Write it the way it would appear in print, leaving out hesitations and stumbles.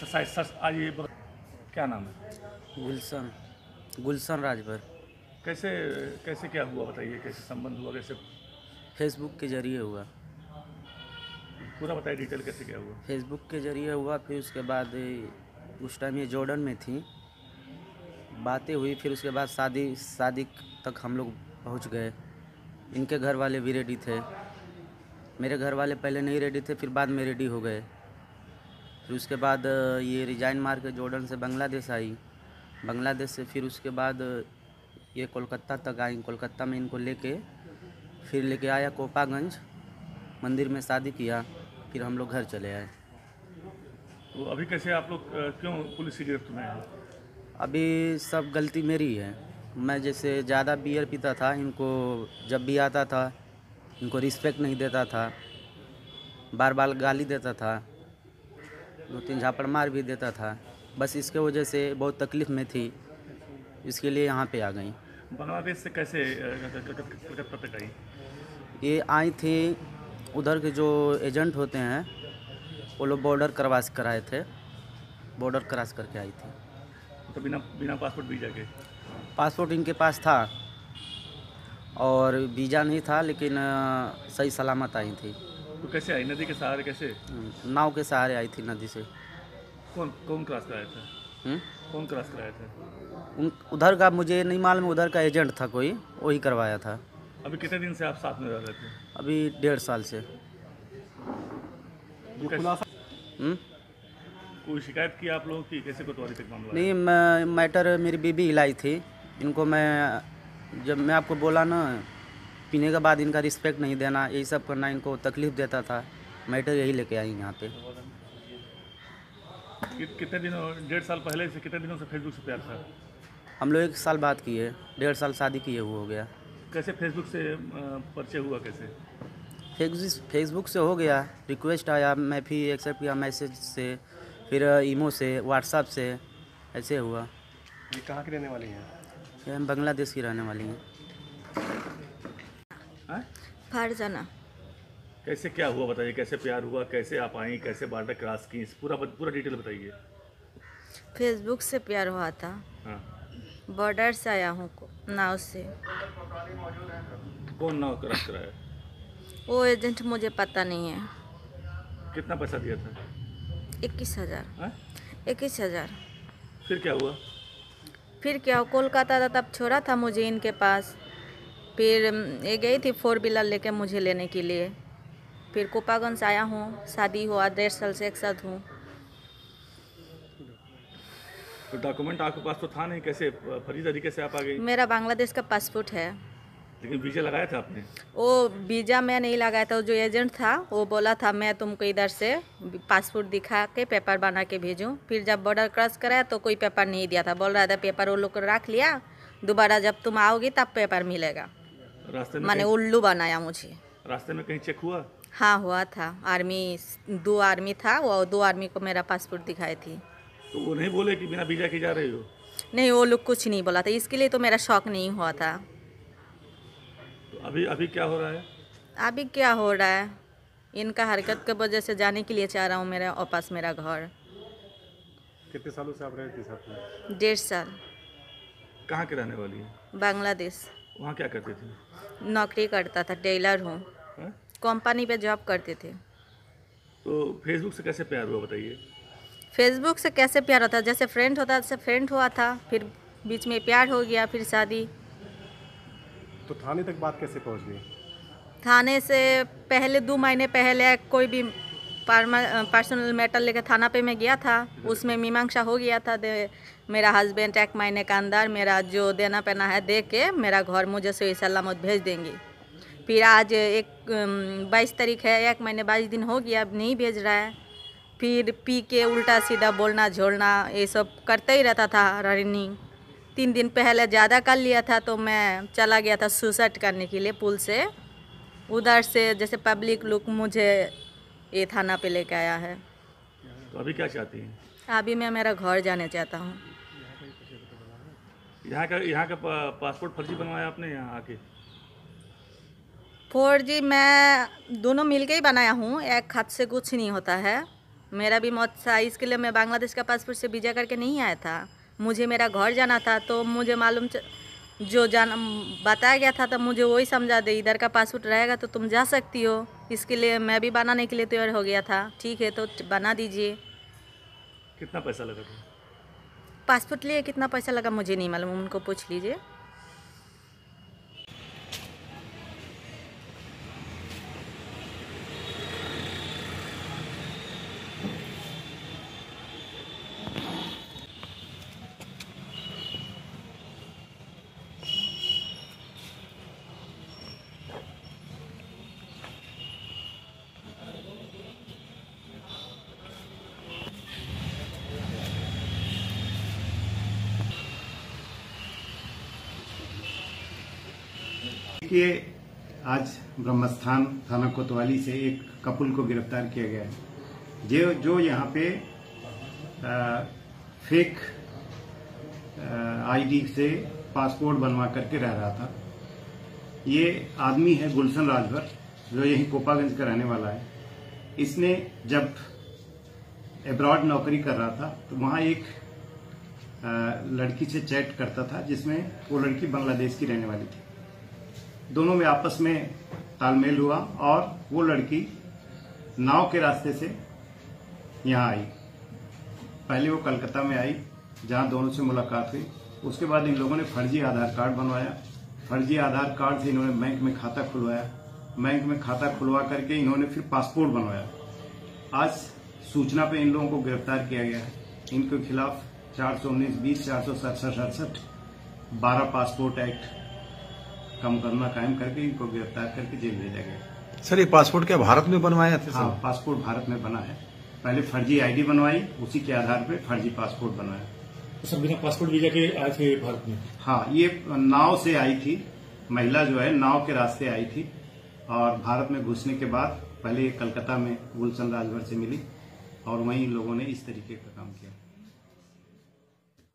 आज ये क्या नाम है? गुलशन राजभर। कैसे कैसे क्या हुआ बताइए, कैसे संबंध हुआ, कैसे? फेसबुक के जरिए हुआ। पूरा बताइए, डिटेल कैसे क्या हुआ? फेसबुक के जरिए हुआ, फिर उसके बाद उस टाइम ये जॉर्डन में थी, बातें हुई, फिर उसके बाद शादी तक हम लोग पहुंच गए। इनके घर वाले भी रेडी थे, मेरे घर वाले पहले नहीं रेडी थे, फिर बाद में रेडी हो गए। फिर उसके बाद ये रिजाइन मार के जॉर्डन से बांग्लादेश आई, बांग्लादेश से फिर उसके बाद ये कोलकाता तक आई। कोलकाता में इनको फिर लेके आया कोपागंज, मंदिर में शादी किया, फिर हम लोग घर चले आए। तो अभी कैसे आप लोग क्यों पुलिस की गिरफ्त में हैं? अभी सब गलती मेरी है। मैं जैसे ज़्यादा बियर पीता था, इनको जब भी आता था इनको रिस्पेक्ट नहीं देता था, बार बार गाली देता था, 2-3 झापड़ मार भी देता था। बस इसके वजह से बहुत तकलीफ़ में थी, इसके लिए यहाँ पे आ गई। बांग्लादेश से कैसे कलकत्ता तक आई? ये आई थी, उधर के जो एजेंट होते हैं वो लोग बॉर्डर क्रॉस कराए थे, बॉर्डर क्रॉस करके आई थी। तो बिना पासपोर्ट वीज़ा के? पासपोर्ट इनके पास था और वीज़ा नहीं था, लेकिन सही सलामत आई थी। तो कैसे आई? नदी के सहारे कैसे? नाव के सहारे आई थी नदी से। कौन क्रॉस कराया था? कौन क्रॉस कराया था? उधर का मुझे नहीं मालूम, उधर का एजेंट था कोई, वही करवाया था। अभी कितने दिन से आप साथ में रह रहे थे? अभी 1.5 साल से। कोई शिकायत की आप लोगों की? कैसे कोतवाली तक मामला? नहीं, मैटर मेरी बीबी हिलाई थी इनको। जब मैं आपको बोला ना, पीने के बाद इनका रिस्पेक्ट नहीं देना, यही सब करना, इनको तकलीफ़ देता था, मैटर यही लेके आई यहाँ पे। कितने दिनों, 1.5 साल पहले से कितने दिनों से फेसबुक से प्यार था? हम लोग 1 साल बात किए, 1.5 साल शादी किए हुए हो गया। कैसे फेसबुक से परिचय हुआ? कैसे फेसबुक से हो गया, रिक्वेस्ट आया, मैं भी एक्सेप्ट किया, मैसेज से, फिर ईमो से, व्हाट्सएप से, ऐसे हुआ। ये कहाँ की रहने वाली हैं? ये हम बांग्लादेश की रहने वाली हैं। फरजाना। कैसे क्या हुआ बताइए, कैसे प्यार हुआ, कैसे आप आई, कैसे बॉर्डर क्रॉस की, पूरा डिटेल बताइए। फेसबुक से प्यार हुआ था। हाँ। बॉर्डर से आया हूँ नाव से। कौन नाव क्रॉस कराया? वो एजेंट मुझे पता नहीं है। कितना पैसा दिया था? 21,000। 21,000। फिर क्या हुआ? फिर क्या, कोलकाता था तब छोड़ा था मुझे इनके पास। फिर ये गई थी 4 व्हीलर लेके मुझे लेने के लिए। फिर कोपागंज आया हूँ, शादी हुआ, 1.5 साल से एक साथ हूँ। तो डॉक्यूमेंट आपके पास तो था नहीं, कैसे फर्जी तरीके से आप आ गई? मेरा बांग्लादेश का पासपोर्ट है। लेकिन वीज़ा लगाया था आपने? वो वीज़ा मैं नहीं लगाया था, जो एजेंट था वो बोला था मैं तुमको इधर से पासपोर्ट दिखा के पेपर बना के भेजूं। फिर जब बॉर्डर क्रॉस कराया तो कोई पेपर नहीं दिया था, बोल रहा था पेपर वो लोग रख लिया, दोबारा जब तुम आओगी तब पेपर मिलेगा। रास्ते में मैंने उल्लू बनाया मुझे। रास्ते में कहीं चेक हुआ? हाँ हुआ था, आर्मी 2 आर्मी था, वो 2 आर्मी को मेरा पासपोर्ट दिखाई थी। तो वो नहीं बोले कि बिना वीज़ा के जा रहे हो? नहीं, वो लोग कुछ नहीं बोला था, इसके लिए तो मेरा शौक नहीं हुआ था। तो अभी क्या हो रहा है? अभी क्या हो रहा है, इनका हरकत की वजह से जाने के लिए चाह रहा हूँ मेरा वापस मेरा घर। कितने सालों से आप रहे थे साथ में? 1.5 साल। कहाँ के रहने वाली है? बांग्लादेश। वहाँ क्या करते थे? नौकरी करता था, टेलर हूँ, कंपनी पे जॉब करते थे। तो फेसबुक से कैसे प्यार हुआ बताइए? फेसबुक से कैसे प्यार होता है, जैसे फ्रेंड होता है, जैसे फ्रेंड हुआ था, फिर बीच में प्यार हो गया, फिर शादी। तो थाने तक बात कैसे पहुंच गई? थाने से पहले 2 महीने पहले कोई भी पर्सनल मैटर लेकर थाना पे मैं गया था, उसमें मीमांसा हो गया था। मेरा हस्बैंड 1 महीने के अंदर मेरा जो देना पड़ना है दे के मेरा घर मुझे सही सलामत भेज देंगे। फिर आज 22 तारीख है, 1 महीने 22 दिन हो गया, अब नहीं भेज रहा है। फिर पी के उल्टा सीधा बोलना झोलना ये सब करते ही रहता था। रनिंग 3 दिन पहले ज़्यादा कर लिया था, तो मैं चला गया था सुसाइड करने के लिए पुल से। उधर से जैसे पब्लिक लोग मुझे ये थाना पे लेके आया है। तो अभी क्या चाहती हैं? अभी मैं मेरा घर जाने चाहता हूँ। यहाँ का पासपोर्ट फर्जी बनवाया आपने यहाँ आके? 4G मैं दोनों मिलके ही बनाया हूँ, एक हाथ से कुछ नहीं होता है। मेरा भी मौत था, इसके लिए मैं बांग्लादेश का पासपोर्ट से वीज़ा करके नहीं आया था। मुझे मेरा घर जाना था, तो मुझे मालूम जो जाना बताया गया था, तो मुझे वही समझा दे, इधर का पासपोर्ट रहेगा तो तुम जा सकती हो। इसके लिए मैं भी बनाने के लिए तैयार हो गया था। ठीक है, तो बना दीजिए। कितना पैसा लगा था? पासपोर्ट लिए कितना पैसा लगा मुझे नहीं मालूम, उनको पूछ लीजिए। देखिए, आज ब्रह्मस्थान थाना कोतवाली से एक कपुल को गिरफ्तार किया गया है जो यहाँ पे फेक आईडी से पासपोर्ट बनवा करके रह रहा था। ये आदमी है गुलशन राजभर, जो यही कोपागंज का रहने वाला है। इसने जब एब्रॉड नौकरी कर रहा था तो वहाँ एक लड़की से चैट करता था, जिसमें वो लड़की बांग्लादेश की रहने वाली थी। दोनों में आपस में तालमेल हुआ और वो लड़की नाव के रास्ते से यहाँ आई। पहले वो कलकत्ता में आई, जहाँ दोनों से मुलाकात हुई। उसके बाद इन लोगों ने फर्जी आधार कार्ड बनवाया। फर्जी आधार कार्ड से इन्होंने बैंक में खाता खुलवाया। बैंक में खाता खुलवा करके इन्होंने फिर पासपोर्ट बनवाया। आज सूचना पे इन लोगों को गिरफ्तार किया गया है। इनके खिलाफ 419-20, 467-68, 12 पासपोर्ट एक्ट का मुकदमा कायम करके इनको गिरफ्तार करके जेल भेजा गया। सर, ये पासपोर्ट क्या भारत में बनवाया था? हाँ, पासपोर्ट भारत में बना है। पहले फर्जी आईडी बनवाई, उसी के आधार पे फर्जी पासपोर्ट बनवाया। तो सर बिना पासपोर्ट वीजा के आए थे भारत में? हाँ, ये नाव से आई थी। महिला जो है नाव के रास्ते आई थी और भारत में घुसने के बाद पहले कलकत्ता में गुलशन राजभर से मिली और वहीं लोगों ने इस तरीके का काम किया।